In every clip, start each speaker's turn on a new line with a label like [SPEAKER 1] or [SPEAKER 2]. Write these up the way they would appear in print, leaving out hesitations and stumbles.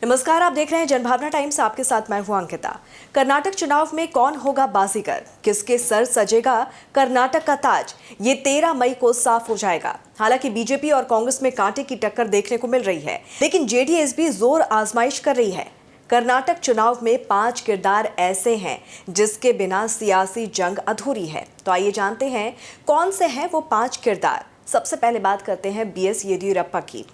[SPEAKER 1] नमस्कार, आप देख रहे हैं जनभावना टाइम्स। आपके साथ मैं हूं अंकिता। कर्नाटक चुनाव में कौन होगा बाजीगर, किसके सर सजेगा कर्नाटक का ताज, ये 13 मई को साफ हो जाएगा। हालांकि बीजेपी और कांग्रेस में कांटे की टक्कर देखने को मिल रही है, लेकिन जेडीएस भी जोर आजमाइश कर रही है। कर्नाटक चुनाव में 5 किरदार ऐसे हैं जिसके बिना सियासी जंग अधूरी है। तो आइए जानते हैं कौन से हैं वो 5 किरदार। सबसे पहले बात करते हैं बीएस येदियुरप्पा की।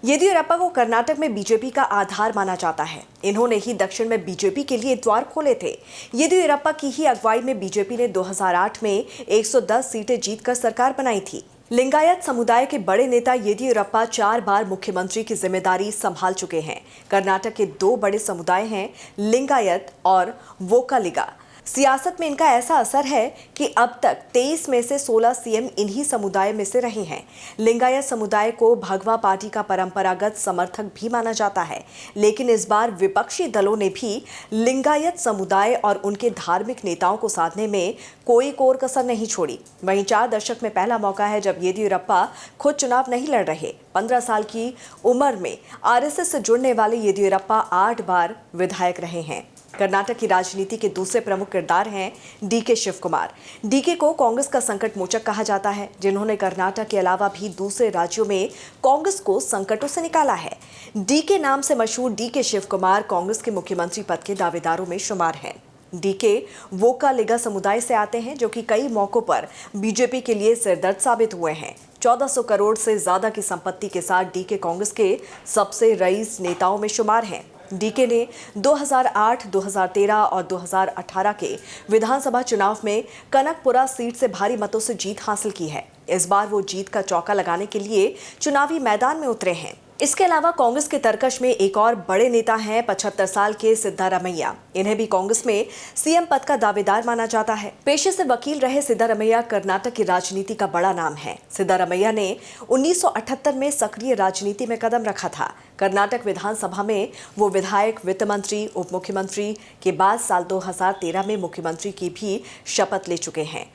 [SPEAKER 1] येदियुरप्पा को कर्नाटक में बीजेपी का आधार माना जाता है। इन्होंने ही दक्षिण में बीजेपी के लिए द्वार खोले थे। येदियुरप्पा की ही अगुवाई में बीजेपी ने 2008 में 110 सीटें जीतकर सरकार बनाई थी। लिंगायत समुदाय के बड़े नेता येदियुरप्पा 4 बार मुख्यमंत्री की जिम्मेदारी संभाल चुके हैं। कर्नाटक के 2 बड़े समुदाय हैं, लिंगायत और वोक्कालिगा। सियासत में इनका ऐसा असर है कि अब तक 23 में से 16 सीएम इन्हीं समुदाय में से रहे हैं। लिंगायत समुदाय को भगवा पार्टी का परंपरागत समर्थक भी माना जाता है, लेकिन इस बार विपक्षी दलों ने भी लिंगायत समुदाय और उनके धार्मिक नेताओं को साधने में कोई कोर कसर नहीं छोड़ी। वहीं 4 दशक में पहला मौका है जब येदियुरप्पा खुद चुनाव नहीं लड़ रहे। 15 साल की उम्र में आरएसएस से जुड़ने वाले येदियुरप्पा 8 बार विधायक रहे हैं। कर्नाटक की राजनीति के दूसरे प्रमुख किरदार हैं डीके शिवकुमार। डीके को कांग्रेस का संकट मोचक कहा जाता है, जिन्होंने कर्नाटक के अलावा भी दूसरे राज्यों में कांग्रेस को संकटों से निकाला है। डीके नाम से मशहूर डीके शिवकुमार कांग्रेस के मुख्यमंत्री पद के दावेदारों में शुमार हैं। डीके वोक्कालिगा समुदाय से आते हैं, जो कि कई मौकों पर बीजेपी के लिए सिरदर्द साबित हुए हैं। 1400 करोड़ से ज्यादा की संपत्ति के साथ डीके कांग्रेस के सबसे रईस नेताओं में शुमार हैं। डीके ने 2008, 2013 और 2018 के विधानसभा चुनाव में कनकपुरा सीट से भारी मतों से जीत हासिल की है। इस बार वो जीत का चौका लगाने के लिए चुनावी मैदान में उतरे हैं। इसके अलावा कांग्रेस के तरकश में एक और बड़े नेता हैं 75 साल के सिद्धारमैया। इन्हें भी कांग्रेस में सीएम पद का दावेदार माना जाता है। पेशे से वकील रहे सिद्धारमैया कर्नाटक की राजनीति का बड़ा नाम है। सिद्धारमैया ने 1978 में सक्रिय राजनीति में कदम रखा था। कर्नाटक विधानसभा में वो विधायक, वित्त मंत्री, उप मुख्यमंत्री के बाद साल 2013 में मुख्यमंत्री की भी शपथ ले चुके हैं।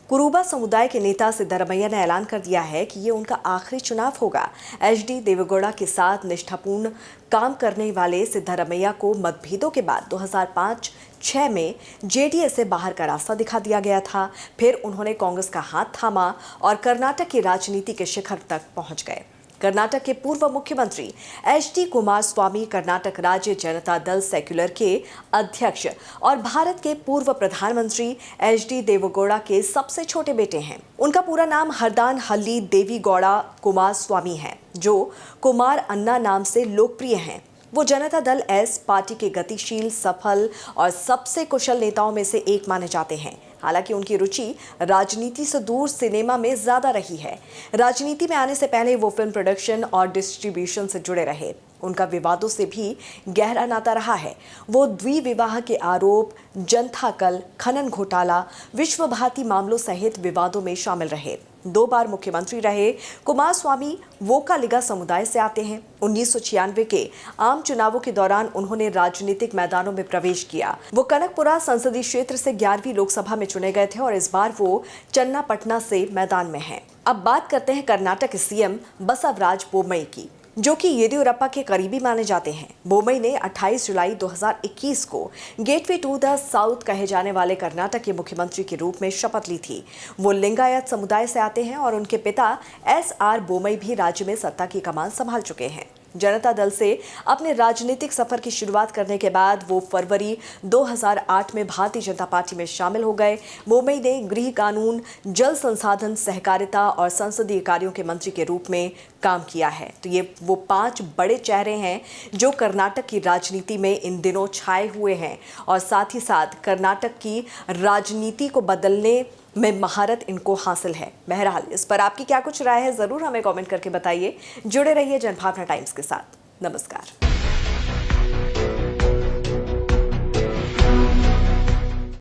[SPEAKER 1] कुरुबा समुदाय के नेता सिद्धारमैया ने ऐलान कर दिया है कि ये उनका आखिरी चुनाव होगा। एचडी देवेगौड़ा के साथ निष्ठापूर्ण काम करने वाले सिद्धारमैया को मतभेदों के बाद 2005-06 में जेडीएस से बाहर का रास्ता दिखा दिया गया था। फिर उन्होंने कांग्रेस का हाथ थामा और कर्नाटक की राजनीति के शिखर तक पहुंच गए। कर्नाटक के पूर्व मुख्यमंत्री एचडी कुमारस्वामी कर्नाटक राज्य जनता दल सेक्युलर के अध्यक्ष और भारत के पूर्व प्रधानमंत्री एचडी देवेगौड़ा के सबसे छोटे बेटे हैं। उनका पूरा नाम हरदान हल्ली देवीगौड़ा कुमारस्वामी है, जो कुमार अन्ना नाम से लोकप्रिय हैं। वो जनता दल एस पार्टी के गतिशील, सफल और सबसे कुशल नेताओं में से एक माने जाते हैं। हालांकि उनकी रुचि राजनीति से दूर सिनेमा में ज्यादा रही है। राजनीति में आने से पहले वो फिल्म प्रोडक्शन और डिस्ट्रीब्यूशन से जुड़े रहे। उनका विवादों से भी गहरा नाता रहा है। वो द्विविवाह के आरोप, जनता कल, खनन घोटाला, विश्वभारती मामलों सहित विवादों में शामिल रहे। 2 बार मुख्यमंत्री रहे। कुमारस्वामी वोक्कालिगा समुदाय से आते हैं। 1996 के आम चुनावों के दौरान उन्होंने राजनीतिक मैदानों में प्रवेश किया। वो कनकपुरा संसदीय क्षेत्र से 11वीं लोकसभा में चुने गए थे और इस बार वो चन्नापटना से मैदान में हैं। अब बात करते हैं कर्नाटक के सीएम बसवराज बोम्मई की, जो कि येदियुरप्पा के करीबी माने जाते हैं। बोम्मई ने 28 जुलाई 2021 को गेटवे टू द साउथ कहे जाने वाले कर्नाटक के मुख्यमंत्री के रूप में शपथ ली थी। वो लिंगायत समुदाय से आते हैं और उनके पिता एसआर बोम्मई भी राज्य में सत्ता की कमान संभाल चुके हैं। जनता दल से अपने राजनीतिक सफर की शुरुआत करने के बाद वो फरवरी 2008 में भारतीय जनता पार्टी में शामिल हो गए। बोम्मई ने गृह कानून, जल संसाधन, सहकारिता और संसदीय कार्यों के मंत्री के रूप में काम किया है। तो ये वो 5 बड़े चेहरे हैं जो कर्नाटक की राजनीति में इन दिनों छाए हुए हैं और साथ ही साथ कर्नाटक की राजनीति को बदलने में महारत इनको हासिल है। बहरहाल इस पर आपकी क्या कुछ राय है, जरूर हमें कमेंट करके बताइए। जुड़े रहिए जनभावना टाइम्स के साथ। नमस्कार।